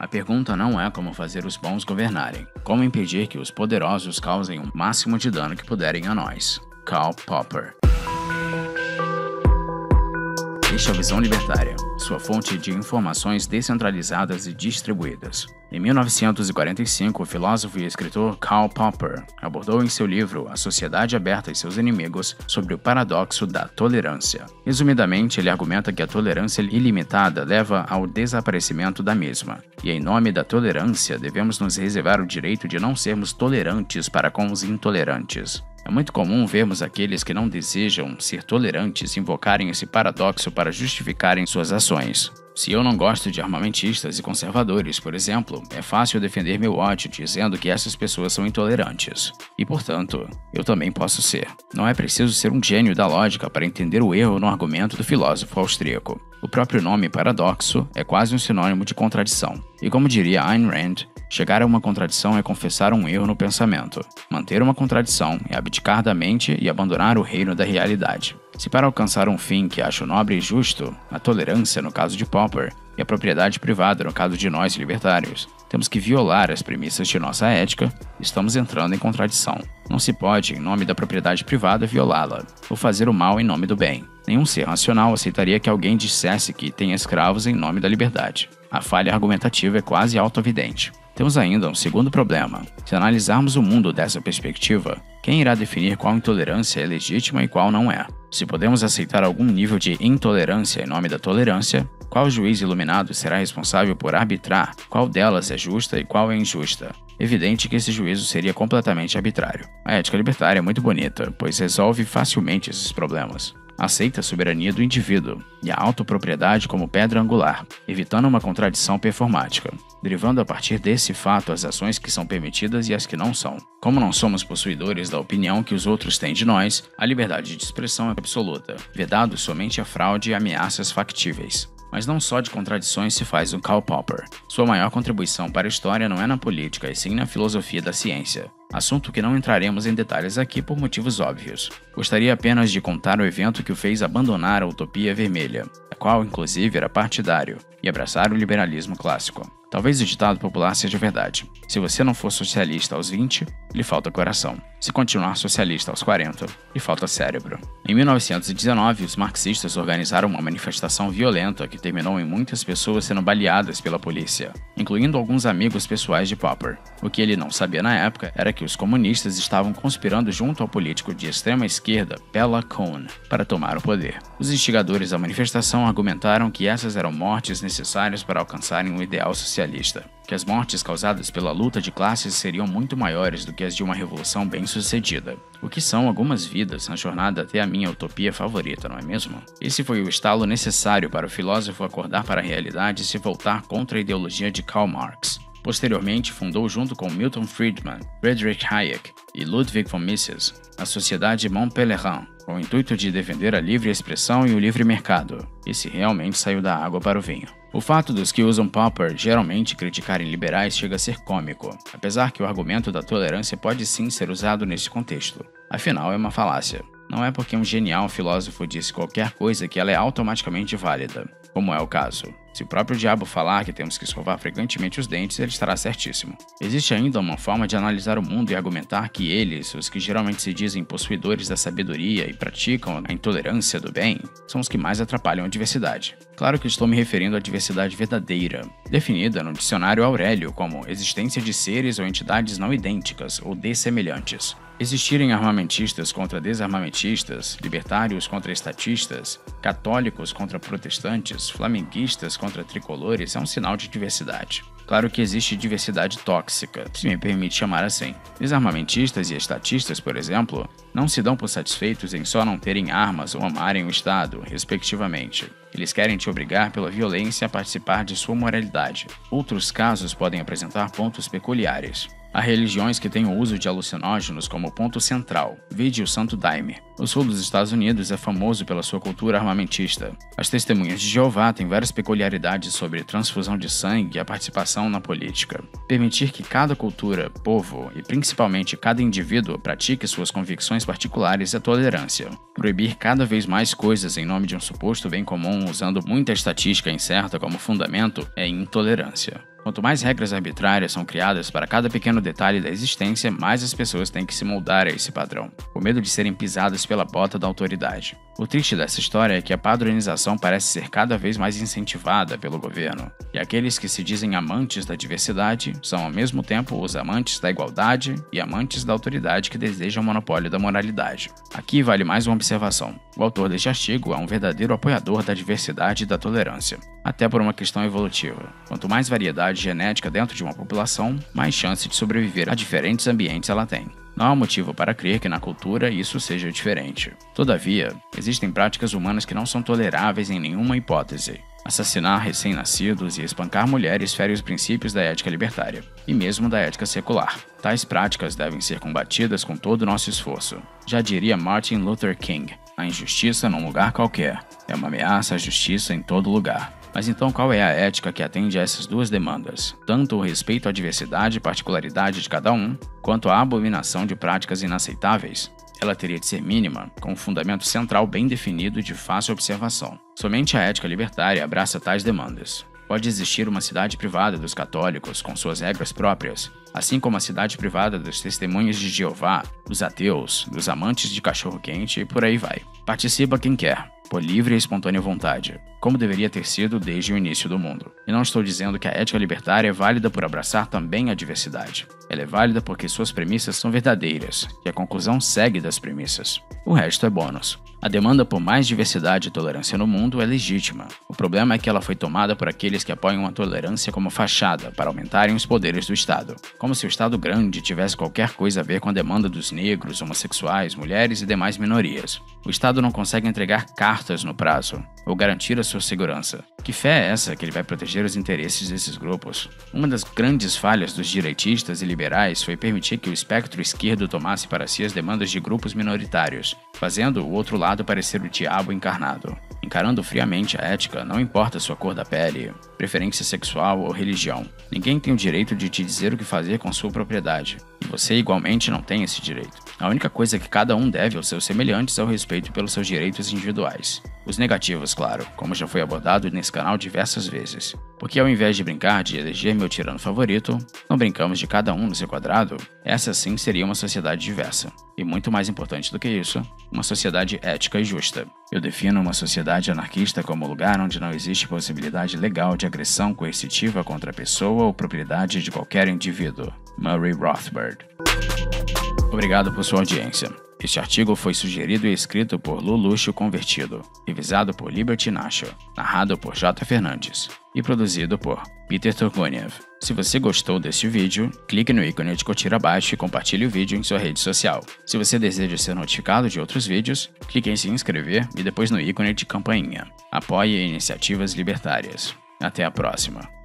A pergunta não é como fazer os bons governarem, como impedir que os poderosos causem o máximo de dano que puderem a nós. Karl Popper. Este é a Visão Libertária, sua fonte de informações descentralizadas e distribuídas. Em 1945, o filósofo e escritor Karl Popper abordou em seu livro A Sociedade Aberta e seus Inimigos sobre o paradoxo da tolerância. Resumidamente, ele argumenta que a tolerância ilimitada leva ao desaparecimento da mesma, e em nome da tolerância devemos nos reservar o direito de não sermos tolerantes para com os intolerantes. É muito comum vermos aqueles que não desejam ser tolerantes invocarem esse paradoxo para justificarem suas ações. Se eu não gosto de armamentistas e conservadores, por exemplo, é fácil defender meu ódio dizendo que essas pessoas são intolerantes. E, portanto, eu também posso ser. Não é preciso ser um gênio da lógica para entender o erro no argumento do filósofo austríaco. O próprio nome paradoxo é quase um sinônimo de contradição. E como diria Ayn Rand, chegar a uma contradição é confessar um erro no pensamento. Manter uma contradição é abdicar da mente e abandonar o reino da realidade. Se para alcançar um fim que acho nobre e justo, a tolerância no caso de Popper e a propriedade privada no caso de nós libertários, temos que violar as premissas de nossa ética, estamos entrando em contradição. Não se pode, em nome da propriedade privada, violá-la, ou fazer o mal em nome do bem. Nenhum ser racional aceitaria que alguém dissesse que tem escravos em nome da liberdade. A falha argumentativa é quase autoevidente. Temos ainda um segundo problema. Se analisarmos o mundo dessa perspectiva, quem irá definir qual intolerância é legítima e qual não é? Se podemos aceitar algum nível de intolerância em nome da tolerância, qual juiz iluminado será responsável por arbitrar qual delas é justa e qual é injusta? Evidente que esse juízo seria completamente arbitrário. A ética libertária é muito bonita, pois resolve facilmente esses problemas. Aceita a soberania do indivíduo e a autopropriedade como pedra angular, evitando uma contradição performática, derivando a partir desse fato as ações que são permitidas e as que não são. Como não somos possuidores da opinião que os outros têm de nós, a liberdade de expressão é absoluta, vedado somente a fraude e ameaças factíveis. Mas não só de contradições se faz um Karl Popper. Sua maior contribuição para a história não é na política, e sim na filosofia da ciência. Assunto que não entraremos em detalhes aqui por motivos óbvios. Gostaria apenas de contar o evento que o fez abandonar a utopia vermelha, a qual inclusive era partidário, e abraçar o liberalismo clássico. Talvez o ditado popular seja verdade. Se você não for socialista aos 20, lhe falta coração. Se continuar socialista aos 40, lhe falta cérebro. Em 1919, os marxistas organizaram uma manifestação violenta que terminou em muitas pessoas sendo baleadas pela polícia, incluindo alguns amigos pessoais de Popper. O que ele não sabia na época era que os comunistas estavam conspirando junto ao político de extrema esquerda, Bela Kun, para tomar o poder. Os instigadores da manifestação argumentaram que essas eram mortes necessárias para alcançarem um ideal socialista, que as mortes causadas pela luta de classes seriam muito maiores do que as de uma revolução bem-sucedida, o que são algumas vidas na jornada até a minha utopia favorita, não é mesmo? Esse foi o estalo necessário para o filósofo acordar para a realidade e se voltar contra a ideologia de Karl Marx. Posteriormente, fundou junto com Milton Friedman, Friedrich Hayek e Ludwig von Mises a Sociedade Mont Pelerin, com o intuito de defender a livre expressão e o livre mercado. Esse realmente saiu da água para o vinho. O fato dos que usam Popper geralmente criticarem liberais chega a ser cômico, apesar que o argumento da tolerância pode sim ser usado nesse contexto. Afinal, é uma falácia. Não é porque um genial filósofo disse qualquer coisa que ela é automaticamente válida, como é o caso. Se o próprio diabo falar que temos que escovar frequentemente os dentes, ele estará certíssimo. Existe ainda uma forma de analisar o mundo e argumentar que eles, os que geralmente se dizem possuidores da sabedoria e praticam a intolerância do bem, são os que mais atrapalham a diversidade. Claro que estou me referindo à diversidade verdadeira, definida no dicionário Aurélio como existência de seres ou entidades não idênticas ou dessemelhantes. Existirem armamentistas contra desarmamentistas, libertários contra estatistas, católicos contra protestantes, flamenguistas contra tricolores é um sinal de diversidade. Claro que existe diversidade tóxica, se me permite chamar assim. Desarmamentistas e estatistas, por exemplo, não se dão por satisfeitos em só não terem armas ou amarem o Estado, respectivamente. Eles querem te obrigar pela violência a participar de sua moralidade. Outros casos podem apresentar pontos peculiares. Há religiões que têm o uso de alucinógenos como ponto central, vide o Santo Daime. O sul dos Estados Unidos é famoso pela sua cultura armamentista. As testemunhas de Jeová têm várias peculiaridades sobre transfusão de sangue e a participação na política. Permitir que cada cultura, povo e principalmente cada indivíduo pratique suas convicções particulares é tolerância. Proibir cada vez mais coisas em nome de um suposto bem comum usando muita estatística incerta como fundamento é intolerância. Quanto mais regras arbitrárias são criadas para cada pequeno detalhe da existência, mais as pessoas têm que se moldar a esse padrão, com medo de serem pisadas pela bota da autoridade. O triste dessa história é que a padronização parece ser cada vez mais incentivada pelo governo, e aqueles que se dizem amantes da diversidade são ao mesmo tempo os amantes da igualdade e amantes da autoridade que desejam o monopólio da moralidade. Aqui vale mais uma observação. O autor deste artigo é um verdadeiro apoiador da diversidade e da tolerância, até por uma questão evolutiva. Quanto mais variedade genética dentro de uma população, mais chance de sobreviver a diferentes ambientes ela tem. Não há motivo para crer que na cultura isso seja diferente. Todavia, existem práticas humanas que não são toleráveis em nenhuma hipótese. Assassinar recém-nascidos e espancar mulheres fere os princípios da ética libertária, e mesmo da ética secular. Tais práticas devem ser combatidas com todo o nosso esforço. Já diria Martin Luther King, a injustiça num lugar qualquer é uma ameaça à justiça em todo lugar. Mas então qual é a ética que atende a essas duas demandas? Tanto o respeito à diversidade e particularidade de cada um, quanto a abominação de práticas inaceitáveis? Ela teria de ser mínima, com um fundamento central bem definido e de fácil observação. Somente a ética libertária abraça tais demandas. Pode existir uma cidade privada dos católicos, com suas regras próprias, assim como a cidade privada dos testemunhas de Jeová, dos ateus, dos amantes de cachorro-quente e por aí vai. Participa quem quer, por livre e espontânea vontade, como deveria ter sido desde o início do mundo. E não estou dizendo que a ética libertária é válida por abraçar também a diversidade. Ela é válida porque suas premissas são verdadeiras, e a conclusão segue das premissas. O resto é bônus. A demanda por mais diversidade e tolerância no mundo é legítima. O problema é que ela foi tomada por aqueles que apoiam a tolerância como fachada para aumentarem os poderes do Estado. Como se o Estado grande tivesse qualquer coisa a ver com a demanda dos negros, homossexuais, mulheres e demais minorias. O Estado não consegue entregar cartas no prazo, ou garantir a sua segurança. Que fé é essa que ele vai proteger os interesses desses grupos? Uma das grandes falhas dos direitistas e liberais foi permitir que o espectro esquerdo tomasse para si as demandas de grupos minoritários, fazendo o outro lado parecer o diabo encarnado. Encarando friamente a ética, não importa sua cor da pele, preferência sexual ou religião. Ninguém tem o direito de te dizer o que fazer com sua propriedade, e você igualmente não tem esse direito. A única coisa que cada um deve aos seus semelhantes é o respeito pelos seus direitos individuais. Os negativos, claro, como já foi abordado nesse canal diversas vezes. Porque ao invés de brincar de eleger meu tirano favorito, não brincamos de cada um no seu quadrado? Essa sim seria uma sociedade diversa. E muito mais importante do que isso, uma sociedade ética e justa. Eu defino uma sociedade anarquista como lugar onde não existe possibilidade legal de agressão coercitiva contra a pessoa ou propriedade de qualquer indivíduo. Murray Rothbard. Obrigado por sua audiência. Este artigo foi sugerido e escrito por Luluxo Convertido, revisado por Liberty Nacho, narrado por J. Fernandes e produzido por Peter Turguniev. Se você gostou deste vídeo, clique no ícone de curtir abaixo e compartilhe o vídeo em sua rede social. Se você deseja ser notificado de outros vídeos, clique em se inscrever e depois no ícone de campainha. Apoie iniciativas libertárias. Até a próxima.